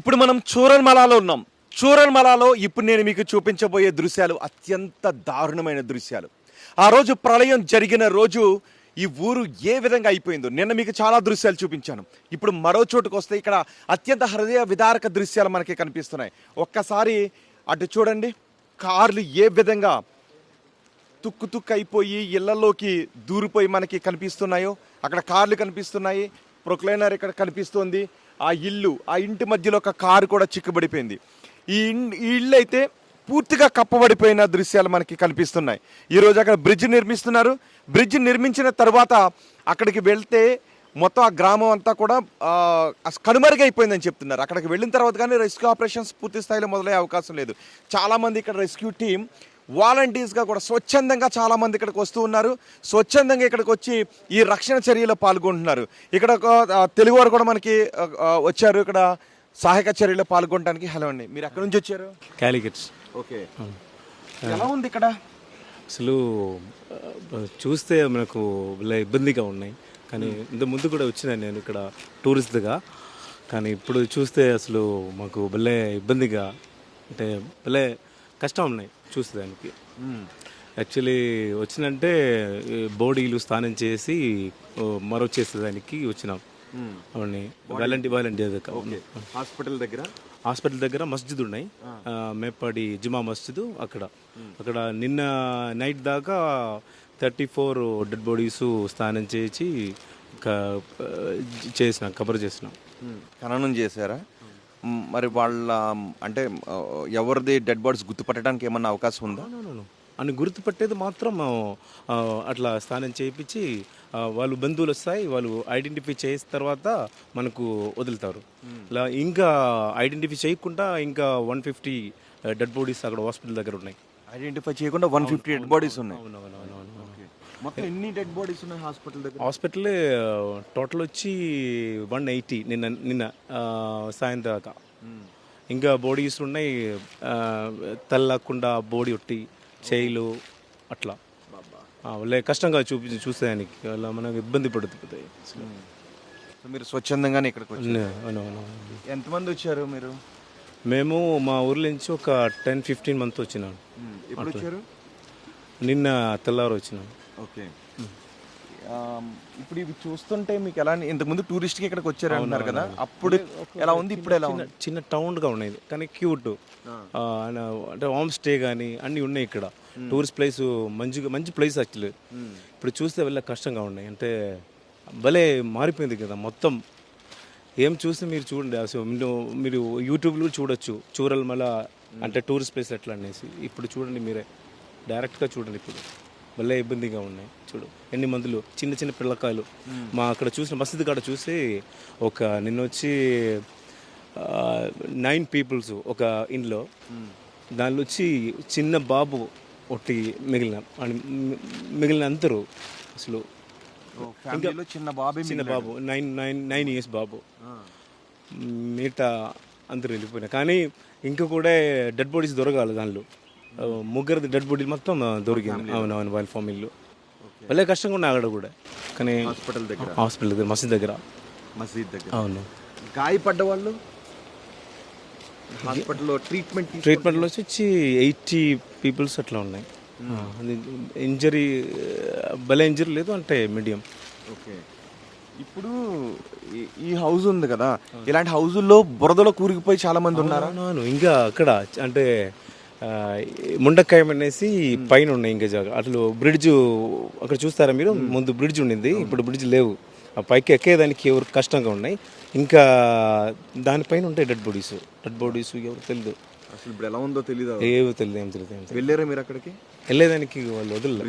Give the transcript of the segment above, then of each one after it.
ఇప్పుడు మనం చూరల్మలాలో ఉన్నాం. చూరల్మలాలో ఇప్పుడు నేను మీకు చూపించబోయే దృశ్యాలు అత్యంత దారుణమైన దృశ్యాలు. ఆ రోజు ప్రళయం జరిగిన రోజు ఈ ఊరు ఏ విధంగా అయిపోయిందో నిన్న మీకు చాలా దృశ్యాలు చూపించాను. ఇప్పుడు మరో చోటుకు వస్తే ఇక్కడ అత్యంత హృదయ విదారక దృశ్యాలు మనకి కనిపిస్తున్నాయి. ఒక్కసారి అటు చూడండి, కార్లు ఏ విధంగా తుక్కు తుక్కు అయిపోయి ఇళ్లలోకి దూరిపోయి మనకి కనిపిస్తున్నాయో. అక్కడ కార్లు కనిపిస్తున్నాయి, ప్రొక్లైనర్ ఇక్కడ కనిపిస్తోంది. ఆ ఇంటి మధ్యలో ఒక కారు కూడా చిక్కుబడిపోయింది. ఈ ఇల్లు అయితే పూర్తిగా కప్పబడిపోయిన దృశ్యాలు మనకి కనిపిస్తున్నాయి. ఈరోజు అక్కడ బ్రిడ్జ్ నిర్మిస్తున్నారు. బ్రిడ్జ్ నిర్మించిన తర్వాత అక్కడికి వెళ్తే మొత్తం ఆ గ్రామం అంతా కూడా కనుమరుగైపోయిందని చెప్తున్నారు. అక్కడికి వెళ్ళిన తర్వాత కానీ రెస్క్యూ ఆపరేషన్స్ పూర్తి స్థాయిలో మొదలయ్యే అవకాశం లేదు. చాలామంది ఇక్కడ రెస్క్యూ టీం వాలంటీర్స్గా కూడా స్వచ్ఛందంగా చాలామంది ఇక్కడికి వస్తూ ఉన్నారు. స్వచ్ఛందంగా ఇక్కడికి వచ్చి ఈ రక్షణ చర్యలో పాల్గొంటున్నారు. ఇక్కడ ఒక తెలుగు వారు కూడా మనకి వచ్చారు ఇక్కడ సహాయక చర్యలో పాల్గొనడానికి. హలో అండి, మీరు ఎక్కడి నుంచి వచ్చారు? క్యాలికట్స్. ఓకే, ఎలా ఉంది ఇక్కడ? అసలు చూస్తే మనకు ఇలా ఇబ్బందిగా ఉన్నాయి, కానీ ఇంత ముందు కూడా వచ్చినా నేను ఇక్కడ టూరిస్ట్గా. కానీ ఇప్పుడు చూస్తే అసలు మాకు భలే ఇబ్బందిగా, అంటే భలే కష్టం ఉన్నాయి చూసేదానికి. యాక్చువల్లీ వచ్చినంటే బాడీలు స్నానం చేసి మరో చేసేదానికి వచ్చినాం. అవన్నీ వాలంటీర్ హాస్పిటల్ దగ్గర మస్జిద్ ఉన్నాయి, మేపాడి జుమా మస్జిద్. అక్కడ నిన్న నైట్ దాకా 34 డెడ్ బాడీస్ స్నానం చేసి కబర్ చేసినాం. ఖననం చేశారా? మరి వాళ్ళ అంటే ఎవరిది డెడ్ బాడీస్ గుర్తుపట్టడానికి ఏమన్నా అవకాశం ఉందా? అని గుర్తుపట్టేది మాత్రం అట్లా స్నానం చేయించి వాళ్ళు బంధువులు వస్తాయి, వాళ్ళు ఐడెంటిఫై చేసిన తర్వాత మనకు వదులుతారు. ఇలా ఇంకా ఐడెంటిఫై చేయకుండా ఇంకా 150 డెడ్ బాడీస్ అక్కడ హాస్పిటల్ దగ్గర ఉన్నాయి. ఐడెంటిఫై చేయకుండా 150 డెడ్ బాడీస్ ఉన్నాయి. మొత్తం ఎన్ని డెడ్ బాడీస్ ఉన్నాయి హాస్పిటల్ దగ్గర? హాస్పిటల్ టోటల్ వచ్చి 180 నిన్న సాయంత్రం దాకా. ఇంకా బాడీస్ ఉన్నాయి, తల్లకుండా బాడీ ఒట్టి చేయిలు అట్లా వాళ్ళే కష్టంగా చూసేదానికి అలా మనకు ఇబ్బంది పడుతుంది. మీరు స్వచ్ఛందంగానే ఇక్కడికి వచ్చారు? ఎంతమంది వచ్చారు మీరు? మేము మా ఊర్లో నుంచి ఒక 10-15 మంత్ వచ్చినాం. ఎప్పుడు వచ్చారు? నిన్న తెల్లారు వచ్చినాం. ఓకే, ఇప్పుడు ఇవి చూస్తుంటే మీకు ఎలా, ఇంతకుముందు టూరిస్ట్కి ఇక్కడికి వచ్చారు అంటున్నారు కదా, అప్పుడు ఎలా ఉంది, ఇప్పుడు ఎలా ఉంది? చిన్న టౌన్గా ఉన్నాయి కానీ క్యూట్, అంటే హోమ్ స్టే కానీ అన్నీ ఉన్నాయి ఇక్కడ. టూరిస్ట్ ప్లేస్ మంచి ప్లేస్ యాక్చువల్లీ. ఇప్పుడు చూస్తే వెళ్ళ కష్టంగా ఉన్నాయి, అంటే భలే మారిపోయింది కదా మొత్తం. ఏం చూస్తే మీరు చూడండి, అసలు మీరు యూట్యూబ్లో చూడొచ్చు చూరల్మల అంటే టూరిస్ట్ ప్లేస్ ఎట్లా అనేసి. ఇప్పుడు చూడండి, మీరే డైరెక్ట్గా చూడండి. ఇప్పుడు భలే ఇబ్బందిగా ఉన్నాయి. చూడు ఎన్ని మందులు, చిన్న చిన్న పిల్లకాయలు. మా అక్కడ చూసిన మసీదు కాడ చూసి నిన్న వచ్చి 9 పీపుల్స్ ఒక ఇంట్లో, దానిలో వచ్చి చిన్న బాబు ఒకటి మిగిలిన అందరూ అసలు ఇంకా చిన్న బాబు 9 years బాబు. మిగతా అందరూ వెళ్ళిపోయినాయి, కానీ ఇంకా కూడా డెడ్ బాడీస్ దొరకాలి. దానిలో 3 డెడ్ బాడీలు మొత్తం దొరికింది. అవునవును, వాళ్ళ ఫ్యామిలీలో భలే కష్టంగా ఉన్నాయి అక్కడ కూడా. కానీ హాస్పిటల్ దగ్గర మసీద్ దగ్గర. అవును, గాయపడ్డ వాళ్ళు హాస్పిటల్లో ట్రీట్మెంట్లో వచ్చి 80 పీపుల్స్ అట్లా ఉన్నాయి. ఇంజరీ భలే ఇంజరీ లేదు, అంటే మీడియం. ఓకే, ఇప్పుడు ఈ హౌస్ ఉంది కదా, ఇలాంటి హౌజుల్లో బురదలో కూరుకుపోయి చాలా మంది ఉన్నారు. ఇంకా అక్కడ అంటే ముండకాయం అనేసి పైన ఉన్నాయి ఇంకా జాగా. అట్లు బ్రిడ్జ్ అక్కడ చూస్తారా మీరు, ముందు బ్రిడ్జ్ ఉండింది, ఇప్పుడు బ్రిడ్జ్ లేవు. ఆ పైకి ఎక్కేదానికి ఎవరు కష్టంగా ఉన్నాయి. ఇంకా దానిపైన ఉంటాయి డెడ్ బాడీస్ ఎవరు తెలియదు అసలు. ఇప్పుడు ఎలా ఉందో తెలియదు, ఏమో తెలియదు. వెళ్ళారా మీరు అక్కడికి? వెళ్ళేదానికి వాళ్ళు వదలరు.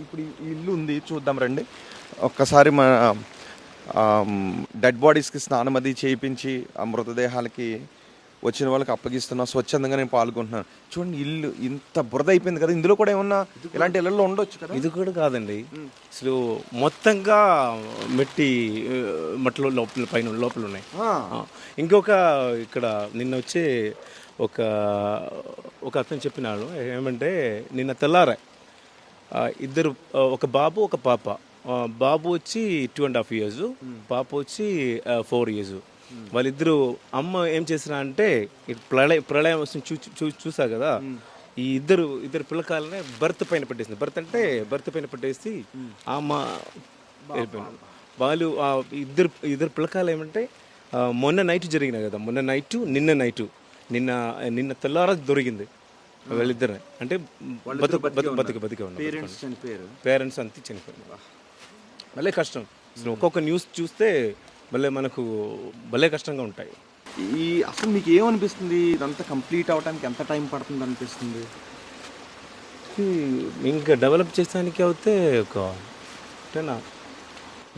ఇప్పుడు ఈ ఇల్లు ఉంది, చూద్దాం రండి. ఒక్కసారి మన డెడ్ బాడీస్కి స్నానం అది చేయించి ఆ మృతదేహాలకి వచ్చిన వాళ్ళకి అప్పగిస్తున్నా, స్వచ్ఛందంగా నేను పాల్గొంటున్నాను. చూడండి ఇల్లు ఇంత బురద అయిపోయింది కదా, ఇందులో కూడా ఏమన్నా ఇలాంటి ఇళ్లలో ఉండొచ్చు కదా. ఇది కూడా కాదండి, అసలు మొత్తంగా మట్టి మట్టిలో లోపల పైన లోపల ఉన్నాయి. ఇంకొక ఇక్కడ నిన్న వచ్చి ఒక ఒక అతను చెప్పినాడు ఏమంటే, నిన్న తెల్లారా ఇద్దరు, ఒక బాబు ఒక పాప. బాబు వచ్చి 2.5 years, పాప వచ్చి 4 years. వాళ్ళిద్దరు అమ్మ ఏం చేసినా అంటే, ప్రళయం వస్తుంది చూసా కదా, ఈ ఇద్దరు పిల్లకాయలనే బర్త్ పైన పెట్టేసింది. బర్త్ పైన పెట్టేసి అమ్మ వెళ్ళిపోయింది. వాళ్ళు ఇద్దరు పిల్లకాయలు ఏమంటే మొన్న నైట్ జరిగినాయి కదా, నిన్న తెల్లారా దొరికింది వీళ్ళిద్దరు. అంటే బతికే ఉన్నారు, పేరెంట్స్ అంతా చనిపోయారు. భలే కష్టం అసలు. ఒక్కొక్క న్యూస్ చూస్తే మనకు భలే కష్టంగా ఉంటాయి. అసలు మీకు ఏమనిపిస్తుంది, ఇదంతా కంప్లీట్ అవడానికి ఎంత టైం పడుతుంది అనిపిస్తుంది? ఇంకా డెవలప్ చేసానికి అయితే అంటేనా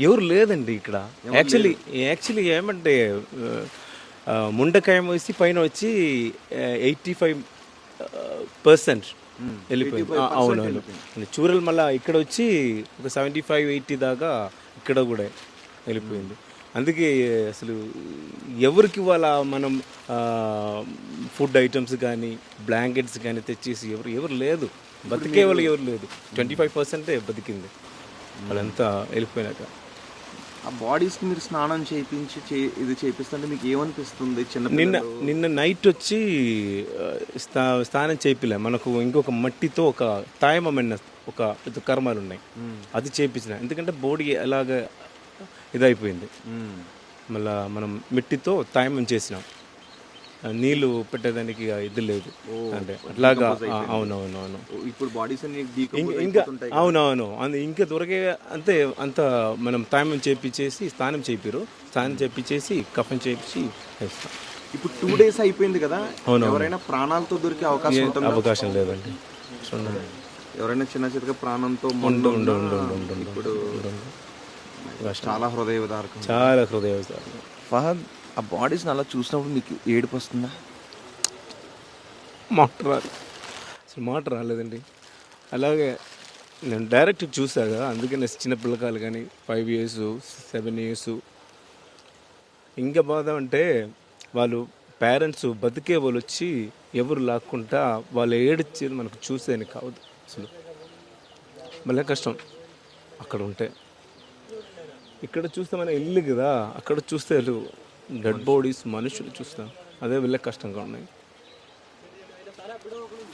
ఎవరు లేదండి ఇక్కడ. యాక్చువల్లీ ఏమంటే ముండకాయం వేసి పైన వచ్చి 85% వెళ్ళిపోయింది. అవునవును. చూరల్ మళ్ళీ ఇక్కడ వచ్చి ఒక 75-80 దాకా ఇక్కడ కూడా వెళ్ళిపోయింది. అందుకే అసలు ఎవరికి వాళ్ళ మనం ఫుడ్ ఐటమ్స్ కానీ బ్లాంకెట్స్ కానీ తెచ్చేసి ఎవరు లేదు, బతికే వాళ్ళు ఎవరు లేదు. 25% బతికింది వాళ్ళంతా వెళ్ళిపోయినాక. ఆ బాడీస్కి మీరు స్నానం చేయించి ఇది చేపిస్తుంటే మీకు ఏమనిపిస్తుంది? నిన్న నైట్ వచ్చి స్నానం చేపిలే, మనకు ఇంకొక మట్టితో ఒక తాయమమైన ఒక కర్మాలు ఉన్నాయి, అది చేపించిన. ఎందుకంటే బాడీ ఎలాగ ఇదైపోయింది. మళ్ళా మనం మిట్టితో తాయమం చేసినాం, నీళ్లు పెట్టేదానికి ఇది లేదు అంటే అట్లాగా. అవునవునవును. ఇప్పుడు బాడీస్ ఇంకా అవునవును ఇంకా దొరికే అంత మనం తాయమం చేపించేసి స్నానం చేపించేసి కఫన్ చేపించి వేస్తాం. ఇప్పుడు 2 days అయిపోయింది కదా, ఎవరైనా ప్రాణాలతో దొరికే అవకాశం లేదండి. ఎవరైనా చిన్న చిన్నగా ప్రాణంతో ఇప్పుడు చాలా హృదయవిదారకం. ఫహద్, ఆ బాడీస్ని అలా చూసినప్పుడు మీకు ఏడుపు వస్తుందా? మాట రాలేదండి. అలాగే నేను డైరెక్ట్ చూసాగా, అందుకని చిన్న పిల్లకాయలు కానీ 5 years 7 years. ఇంకా బాధ అంటే వాళ్ళు పేరెంట్స్ బతికే వాళ్ళు వచ్చి ఎవరు లాక్కుంటా వాళ్ళు ఏడ్చేది మనకు చూసేది కావద్దు అసలు. మళ్ళీ కష్టం అక్కడ ఉంటే. ఇక్కడ చూస్తే మన ఇల్లు కదా, అక్కడ చూస్తే డెడ్ బాడీస్ మనుషులు చూస్తాం, అదే వెళ్ళే కష్టంగా ఉన్నాయి.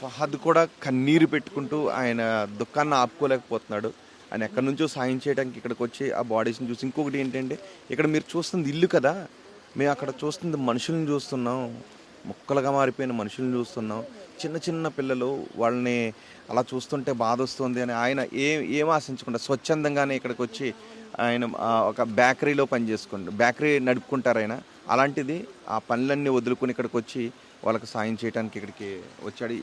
ఫహద్ కూడా కన్నీరు పెట్టుకుంటూ ఆయన దుఃఖాన్ని ఆపుకోలేకపోతున్నాడు. ఆయన ఎక్కడి నుంచో సాయం చేయడానికి ఇక్కడికి వచ్చి ఆ బాడీస్ని చూసి. ఇంకొకటి ఏంటంటే, ఇక్కడ మీరు చూస్తుంది ఇల్లు కదా, మేము అక్కడ చూస్తుంది మనుషులను చూస్తున్నాం, ముక్కలుగా మారిపోయిన మనుషులను చూస్తున్నాం. చిన్న చిన్న పిల్లలు, వాళ్ళని అలా చూస్తుంటే బాధ వస్తుంది అని ఆయన ఏం ఆశించకుండా స్వచ్ఛందంగానే ఇక్కడికి వచ్చి ఆయన ఒక బేకరీలో బేకరీ నడుపుకుంటారు ఆయన. అలాంటిది ఆ పనులన్నీ వదులుకొని ఇక్కడికి వచ్చి వాళ్ళకి సాయం చేయడానికి ఇక్కడికి వచ్చాడు.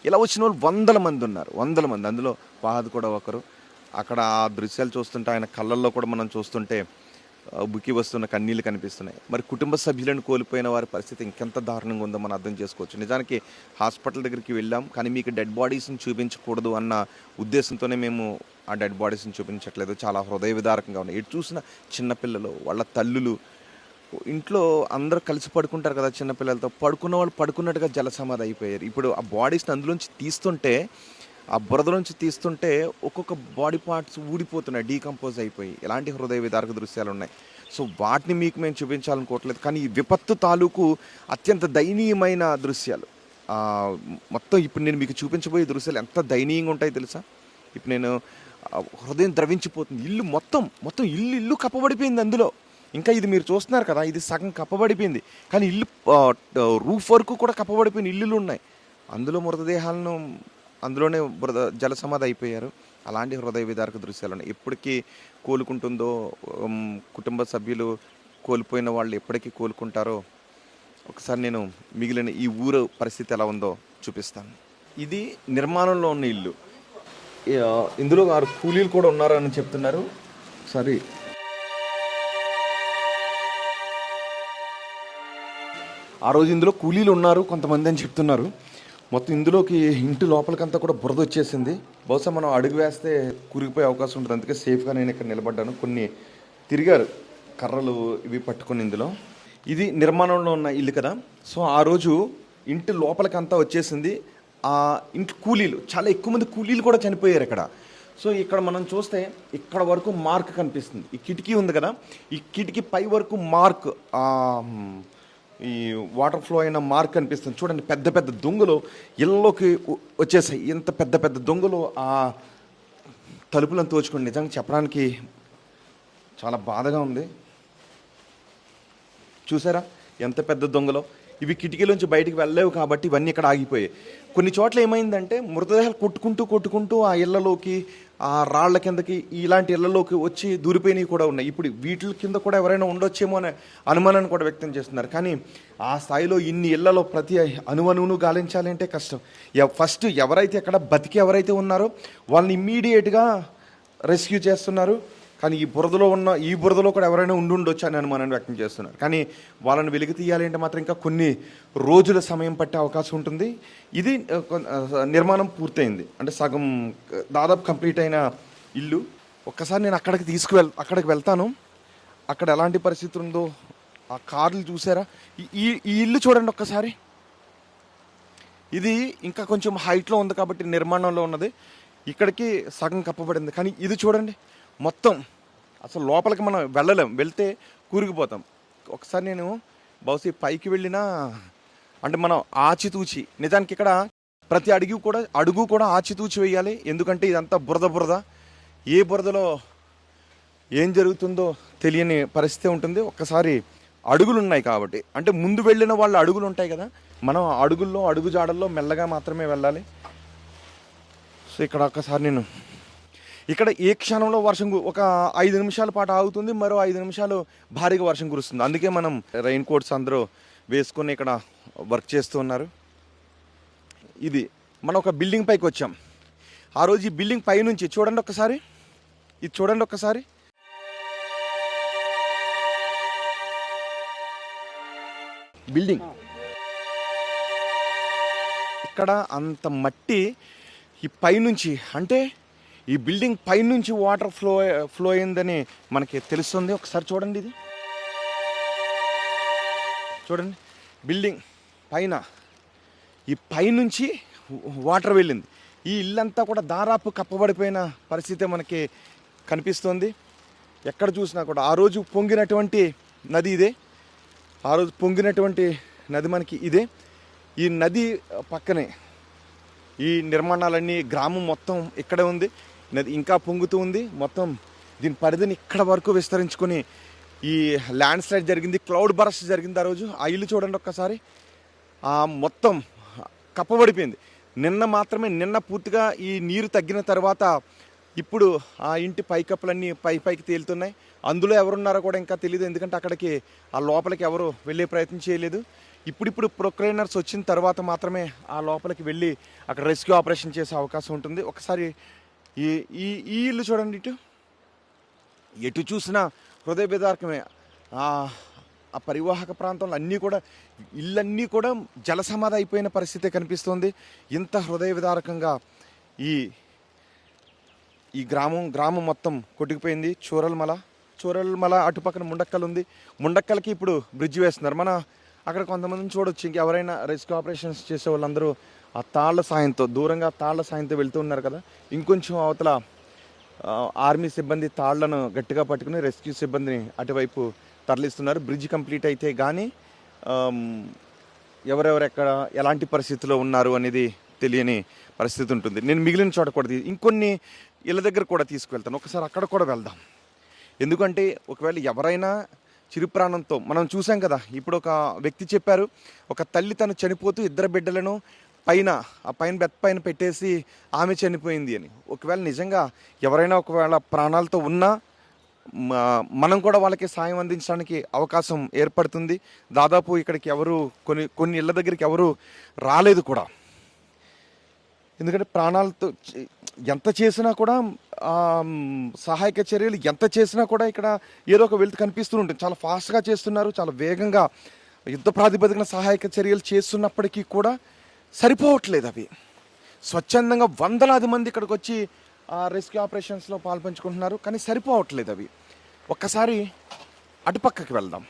ఇలా వచ్చిన వాళ్ళు 100 మంది ఉన్నారు, 100 మంది. అందులో ఫహద్ కూడా ఒకరు. అక్కడ ఆ దృశ్యాలు చూస్తుంటే ఆయన కళ్ళల్లో కూడా మనం చూస్తుంటే బుక్కి వస్తున్న కన్నీళ్ళు కనిపిస్తున్నాయి. మరి కుటుంబ సభ్యులను కోల్పోయిన వారి పరిస్థితి ఇంకెంత దారుణంగా ఉందో మనం అర్థం చేసుకోవచ్చు. నిజానికి హాస్పిటల్ దగ్గరికి వెళ్ళాం, కానీ మీకు డెడ్ బాడీస్ని చూపించకూడదు అన్న ఉద్దేశంతోనే మేము ఆ డెడ్ బాడీస్ని చూపించట్లేదు. చాలా హృదయ విదారకంగా ఉన్నాయి. ఇటు చూసిన చిన్నపిల్లలు, వాళ్ళ తల్లులు, ఇంట్లో అందరూ కలిసి పడుకుంటారు కదా చిన్నపిల్లలతో, పడుకున్న వాళ్ళు పడుకున్నట్టుగా జలసమాధి అయిపోయారు. ఇప్పుడు ఆ బాడీస్ని అందులోంచి తీస్తుంటే, ఆ బురదలోంచి తీస్తుంటే ఒక్కొక్క బాడీ పార్ట్స్ ఊడిపోతున్నాయి, డీకంపోజ్ అయిపోయి. ఇలాంటి హృదయ విదారక దృశ్యాలు ఉన్నాయి. సో వాటిని మీకు మేము చూపించాలనుకోవట్లేదు, కానీ ఈ విపత్తు తాలూకు అత్యంత దయనీయమైన దృశ్యాలు మొత్తం ఇప్పుడు నేను మీకు చూపించబోయే దృశ్యాలు ఎంత దయనీయంగా ఉంటాయో తెలుసా? ఇప్పుడు నేను హృదయం ద్రవించిపోతుంది. ఇల్లు మొత్తం ఇల్లు కప్పబడిపోయింది అందులో. ఇంకా ఇది మీరు చూస్తున్నారు కదా, ఇది సగం కప్పబడిపోయింది, కానీ ఇల్లు రూఫ్ వరకు కూడా కప్పబడిపోయిన ఇల్లులు ఉన్నాయి. అందులో మృతదేహాలను అందులోనే జలసమాధి అయిపోయారు. అలాంటి హృదయ విదారక దృశ్యాలు ఉన్నాయి. ఎప్పటికీ కోలుకుంటుందో, కుటుంబ సభ్యులు కోల్పోయిన వాళ్ళు ఎప్పటికీ కోలుకుంటారో ఒకసారి నేను మిగిలిన ఈ ఊరు పరిస్థితి ఎలా ఉందో చూపిస్తాను. ఇది నిర్మాణంలో ఉన్న ఇల్లు. ఇందులో 6 కూలీలు కూడా ఉన్నారని చెప్తున్నారు. సరే, ఆ రోజు ఇందులో కూలీలు ఉన్నారు కొంతమంది అని చెప్తున్నారు. మొత్తం ఇందులోకి ఇంటి లోపలికంతా కూడా బురద వచ్చేసింది. బహుశా మనం అడుగు వేస్తే కూరిగిపోయే అవకాశం ఉంటుంది. అందుకే సేఫ్గా నేను ఇక్కడ నిలబడ్డాను. కొన్ని తిరిగారు కర్రలు ఇవి పట్టుకుని ఇందులో. ఇది నిర్మాణంలో ఉన్న ఇల్లు కదా. సో ఆ రోజు ఇంటి లోపలికంతా వచ్చేసింది. ఆ ఇంటి కూలీలు చాలా ఎక్కువ మంది కూలీలు కూడా చనిపోయారు ఇక్కడ. సో ఇక్కడ మనం చూస్తే ఇక్కడ వరకు మార్క్ కనిపిస్తుంది. ఈ కిటికీ ఉంది కదా, ఈ కిటికీ పై వరకు మార్క్, ఈ వాటర్ ఫ్లో అయిన మార్క్ కనిపిస్తుంది. చూడండి, పెద్ద పెద్ద దొంగలు ఇళ్ళలోకి వచ్చేసాయి. ఇంత పెద్ద పెద్ద దొంగలు ఆ తలుపులను తోచుకోండి. నిజంగా చెప్పడానికి చాలా బాధగా ఉంది. చూసారా ఎంత పెద్ద దొంగలో. ఇవి కిటికీలోంచి బయటికి వెళ్ళలేవు కాబట్టి ఇవన్నీ ఇక్కడ ఆగిపోయాయి. కొన్ని చోట్ల ఏమైందంటే మృతదేహాలు కొట్టుకుంటూ ఆ ఇళ్లలోకి, ఆ రాళ్ల కిందకి, ఇలాంటి ఇళ్లలోకి వచ్చి దూరిపోయినవి కూడా ఉన్నాయి. ఇప్పుడు వీటి కింద కూడా ఎవరైనా ఉండొచ్చేమో అనే అనుమానాన్ని కూడా వ్యక్తం చేస్తున్నారు. కానీ ఆ స్థాయిలో ఇన్ని ఇళ్లలో ప్రతి అణువణువును గాలించాలి అంటే కష్టం. ఫస్ట్ ఎవరైతే అక్కడ బతికి ఎవరైతే ఉన్నారో వాళ్ళని ఇమ్మీడియట్గా రెస్క్యూ చేస్తున్నారు. కానీ ఈ బురదలో కూడా ఎవరైనా ఉండొచ్చు అని అనుమానాన్ని వ్యక్తం చేస్తున్నారు. కానీ వాళ్ళని వెలికి తీయాలి అంటే మాత్రం ఇంకా కొన్ని రోజుల సమయం పట్టే అవకాశం ఉంటుంది. ఇది నిర్మాణం పూర్తయింది, అంటే సగం దాదాపు కంప్లీట్ అయిన ఇల్లు. ఒక్కసారి నేను అక్కడికి వెళ్తాను. అక్కడ ఎలాంటి పరిస్థితి ఉందో ఆ కార్లు చూసారా. ఈ ఇల్లు చూడండి ఒక్కసారి. ఇది ఇంకా కొంచెం హైట్లో ఉంది కాబట్టి నిర్మాణంలో ఉన్నది. ఇక్కడికి సగం కప్పబడింది. కానీ ఇది చూడండి, మొత్తం అసలు లోపలికి మనం వెళ్ళలేం, వెళ్తే కూరుకుపోతాం. ఒకసారి నేను బహుశా పైకి వెళ్ళినా అంటే మనం ఆచితూచి, నిజానికి ఇక్కడ ప్రతి అడుగు కూడా ఆచితూచి వేయాలి. ఎందుకంటే ఇదంతా బురద. ఏ బురదలో ఏం జరుగుతుందో తెలియని పరిస్థితి ఉంటుంది. ఒక్కసారి అడుగులు ఉన్నాయి కాబట్టి, అంటే ముందు వెళ్ళిన వాళ్ళ అడుగులు ఉంటాయి కదా, మనం అడుగు జాడల్లో మెల్లగా మాత్రమే వెళ్ళాలి. సో ఇక్కడ ఒక్కసారి నేను ఇక్కడ ఏ క్షణంలో వర్షం ఒక 5 నిమిషాల పాటు ఆగుతుంది, మరో 5 నిమిషాలు భారీగా వర్షం కురుస్తుంది. అందుకే మనం రెయిన్ కోట్స్ అందరూ వేసుకొని ఇక్కడ వర్క్ చేస్తూ ఉన్నారు. ఇది మనం ఒక బిల్డింగ్ పైకి వచ్చాం. ఆ రోజు ఈ బిల్డింగ్ పై నుంచి చూడండి ఒక్కసారి, ఇది చూడండి ఒక్కసారి. బిల్డింగ్ ఇక్కడ అంత మట్టి ఈ పైనుంచి, అంటే ఈ బిల్డింగ్ పైనుంచి వాటర్ ఫ్లో అయిందని మనకి తెలుస్తుంది. ఒకసారి చూడండి, ఇది చూడండి, బిల్డింగ్ పైన ఈ పైనుంచి వాటర్ వెళ్ళింది. ఈ ఇల్లంతా కూడా దాదాపు కప్పబడిపోయిన పరిస్థితి మనకి కనిపిస్తుంది. ఎక్కడ చూసినా కూడా ఆ రోజు పొంగినటువంటి నది ఇదే. ఆ రోజు పొంగినటువంటి నది మనకి ఇదే. ఈ నది పక్కనే ఈ నిర్మాణాలన్నీ, గ్రామం మొత్తం ఇక్కడే ఉంది. నది ఇంకా పొంగుతూ ఉంది. మొత్తం దీని పరిధిని ఇక్కడ వరకు విస్తరించుకొని ఈ ల్యాండ్ స్లైడ్ జరిగింది, క్లౌడ్ బరస్ట్ జరిగింది ఆ రోజు. ఆ ఇల్లు చూడండి ఒక్కసారి, మొత్తం కప్పబడిపోయింది. నిన్న పూర్తిగా ఈ నీరు తగ్గిన తర్వాత ఇప్పుడు ఆ ఇంటి పైకప్పులన్నీ పైకి తేలుతున్నాయి. అందులో ఎవరున్నారో కూడా ఇంకా తెలియదు, ఎందుకంటే అక్కడికి ఆ లోపలికి ఎవరు వెళ్ళే ప్రయత్నం చేయలేదు. ఇప్పుడు ప్రొక్లైనర్స్ వచ్చిన తర్వాత మాత్రమే ఆ లోపలికి వెళ్ళి అక్కడ రెస్క్యూ ఆపరేషన్ చేసే అవకాశం ఉంటుంది. ఒకసారి ఈ ఇల్లు చూడండి, ఎటు చూసినా హృదయ విదారకమే. ఆ పరివాహక ప్రాంతంలో ఇళ్ళన్నీ కూడా జలసమాధి అయిపోయిన పరిస్థితి కనిపిస్తుంది. ఇంత హృదయ విదారకంగా ఈ గ్రామం మొత్తం కొట్టుకుపోయింది. చూరల్మల అటుపక్కన ముండక్కల్ ఉంది. ముండక్కలకి ఇప్పుడు బ్రిడ్జ్ వేస్తున్నారు. అక్కడ కొంతమందిని చూడొచ్చు. ఇంకెవరైనా రెస్క్యూ ఆపరేషన్స్ చేసే వాళ్ళందరూ ఆ దూరంగా తాళ్ల సాయంతో వెళ్తూ ఉన్నారు కదా. ఇంకొంచెం అవతల ఆర్మీ సిబ్బంది తాళ్లను గట్టిగా పట్టుకుని రెస్క్యూ సిబ్బందిని అటువైపు తరలిస్తున్నారు. బ్రిడ్జ్ కంప్లీట్ అయితే కానీ ఎవరెవరు ఎక్కడ ఎలాంటి పరిస్థితిలో ఉన్నారు అనేది తెలియని పరిస్థితి ఉంటుంది. నేను మిగిలిన చోట కూడా ఇంకొన్ని ఇళ్ళ దగ్గర కూడా తీసుకువెళ్తాను. ఒకసారి అక్కడ కూడా వెళ్దాం. ఎందుకంటే ఒకవేళ ఎవరైనా చిరుప్రాణంతో, మనం చూసాం కదా, ఇప్పుడు ఒక వ్యక్తి చెప్పారు, ఒక తల్లి తను చనిపోతూ 2 బిడ్డలను బెత్త పైన పెట్టేసి ఆమె చనిపోయింది అని. ఒకవేళ నిజంగా ఎవరైనా ఒకవేళ ప్రాణాలతో ఉన్నా మనం కూడా వాళ్ళకి సాయం అందించడానికి అవకాశం ఏర్పడుతుంది. దాదాపు ఇక్కడికి కొన్ని ఇళ్ళ దగ్గరికి ఎవరు రాలేదు కూడా. ఎందుకంటే ప్రాణాలతో ఎంత చేసినా కూడా సహాయక చర్యలు ఎంత చేసినా కూడా ఇక్కడ ఏదో ఒక వెల్త్ కనిపిస్తూ ఉంటుంది. చాలా ఫాస్ట్గా చేస్తున్నారు, చాలా వేగంగా యుద్ధ ప్రాతిపదికన సహాయక చర్యలు చేస్తున్నప్పటికీ కూడా సరిపోవట్లేదు అవి. స్వచ్ఛందంగా వందలాది మంది ఇక్కడికి వచ్చి రెస్క్యూ ఆపరేషన్స్లో పాల్పంచుకుంటున్నారు, కానీ సరిపోవట్లేదు అవి. ఒక్కసారి అటుపక్కకి వెళ్దాం.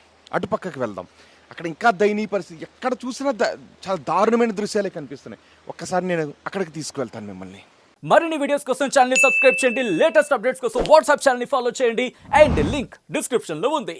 అక్కడ ఇంకా దయనీయ పరిస్థితి, ఎక్కడ చూసినా చాలా దారుణమైన దృశ్యాలే కనిపిస్తున్నాయి. ఒక్కసారి నేను అక్కడికి తీసుకువెళ్తాను మిమ్మల్ని. మరిన్ని వీడియోస్ కోసం ఛానల్ ని సబ్స్క్రైబ్ చేయండి, లేటెస్ట్ అప్డేట్స్ కోసం వాట్సాప్ ఛానల్ ని ఫాలో చేయండి అండ్ లింక్ డిస్క్రిప్షన్ లో ఉంది.